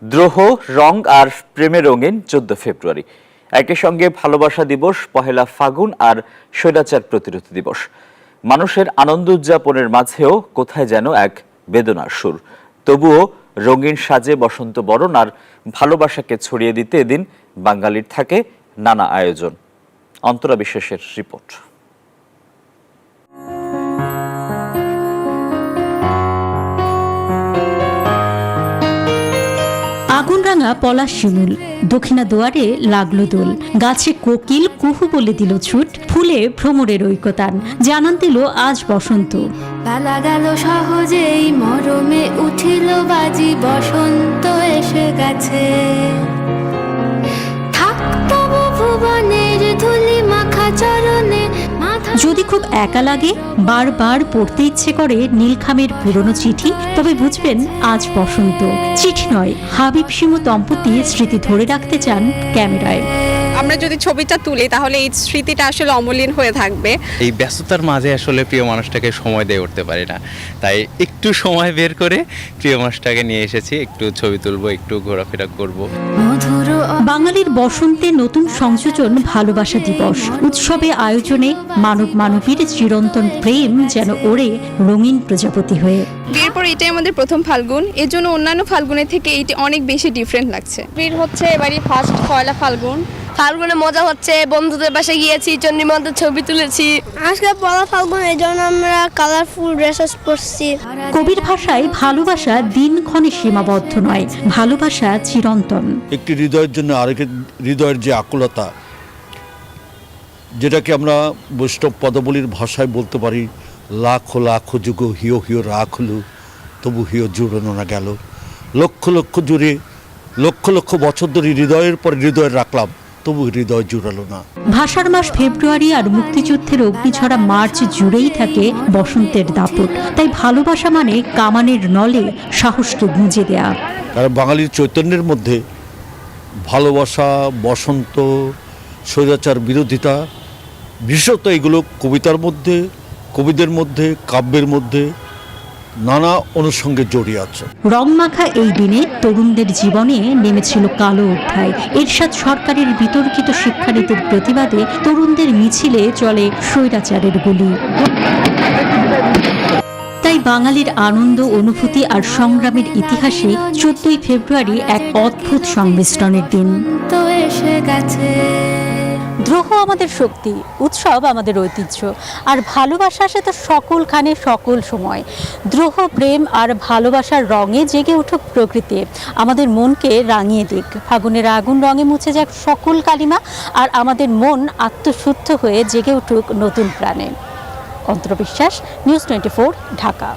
দ্রোহ, রং আর প্রেমে রঙিন 14 ফেব্রুয়ারি। একই সঙ্গে ভালোবাসা দিবস, পহেলা ফাগুন আর স্বৈরাচার প্রতিরোধ দিবস। মানুষের আনন্দ উদযাপনের মাঝেও কোথায় যেন এক বেদনার সুর। তবুও রঙিন সাজে বসন্ত বরণ আর ভালোবাসাকে ছড়িয়ে দিতে এদিন বাঙালির থাকে নানা আয়োজন। অন্তরা বিশ্বাসের রিপোর্ট। আগুনরাঙা পলাশ শিমুল, দক্ষিণা দুয়ারে লাগলো দোল, গাছে কোকিল কুহু বলে দিল ছুট, ফুলে ভ্রমরের ঐকতান জানান দিল আজ বসন্ত। বেলা গেল সহজেই, মরমে উঠিল বাজি, বসন্ত এসে গেছে। থাকতো ভুবনের ধুলি মাখা চরণে। যদি খুব একা লাগে, বারবার পড়তে ইচ্ছে করে নীলখামের পুরনো চিঠি, তবে বুঝবেন আজ বসন্ত। চিঠি নয়, হাবিব শিমু দম্পতি স্মৃতি ধরে রাখতে চান ক্যামেরায়। আমরা যদি ছবিটা তুলি তাহলে এই স্মৃতিটা আসলে অমলিন হয়ে থাকবে। এই ব্যস্ততার মাঝে আসলে প্রিয় মানুষটাকে সময় দিয়ে উঠতে পারি না, তাই একটু সময় বের করে প্রিয় মানুষটাকে নিয়ে এসেছি। একটু ছবি তুলবো, একটু ঘোরাফেরা করব। বাঙালির বসন্তে নতুন সংযোজন ভালোবাসা দিবস। উৎসবে আয়োজনে মানব মানবীর চিরন্তন প্রেম যেন ওড়ে রঙিন প্রজাপতি হয়ে। বিয়ের পর এটাই আমাদের প্রথম ফাল্গুন, এর জন্য অন্যান্য ফাল্গুনের থেকে এইটা অনেক বেশি ডিফারেন্ট লাগছে। বিয়ের হচ্ছে এবারই ফার্স্ট পয়লা ফাল্গুন। ফাল্গুনে মজা হচ্ছে, বন্ধুদের বাসায় গিয়েছি, চন্ডীমন্দির ছবি তুলেছি। আজকে পয়লা ফাল্গুন, এই জন্য আমরা কালারফুল ড্রেসেস পরছি। কবির ভাষায় ভালোবাসা দিনক্ষণে সীমাবদ্ধ নয়, ভালোবাসা চিরন্তন। একটি হৃদয়ের জন্য আরেক হৃদয়ের যে আকুলতা, যেটাকে আমরা বৈষ্ণব পদাবলীর ভাষায় বলতে পারি, লাখো লাখো যুগ হিও হিও রাখ হলু, তবু হিও জুড়ানো না গেল। লক্ষ লক্ষ জুড়ে লক্ষ লক্ষ বছর ধরে হৃদয়ের পর হৃদয় রাখলাম, তবু হৃদয় জুড়ালো না। ভাষার মাস ফেব্রুয়ারি আর মুক্তিযুদ্ধের অগ্নিঝরা মার্চ জুড়েই থাকে বসন্তের দাপট। তাই ভালোবাসা মানে কামানের নলে সাহসকে গুঁজে দেয়া। কারণ বাঙালির চৈতন্যের মধ্যে ভালোবাসা, বসন্ত, স্বৈরাচার বিরোধিতা, বিশেষত এগুলো কবিতার মধ্যে, কবিদের মধ্যে, কাব্যের মধ্যে নানা অনুষঙ্গে জড়িয়ে আছে। রংমাখা এই দিনে তরুণদের জীবনে নেমেছিল কালো অধ্যায়। এরশাদ সরকারের বিতর্কিত শিক্ষানীতির প্রতিবাদে তরুণদের মিছিলে চলে স্বৈরাচারের গুলি। তাই বাঙালির আনন্দ, অনুভূতি আর সংগ্রামের ইতিহাসে 14 ফেব্রুয়ারি এক অদ্ভুত সংমিশ্রণের দিন। তো এসে গেছে। দ্রোহ আমাদের শক্তি, উৎসব আমাদের ঐতিহ্য, আর ভালোবাসা সে তো সকলখানে সকল সময়। দ্রোহ, প্রেম আর ভালোবাসার রঙে জেগে উঠুক প্রকৃতি, আমাদের মনকে রাঙিয়ে দিক। ফাগুনের আগুন রঙে মুছে যাক সকল কালিমা, আর আমাদের মন আত্মশুদ্ধ হয়ে জেগে উঠুক নতুন প্রাণে। অন্তরা বিশ্বাস, নিউজ 24, ঢাকা।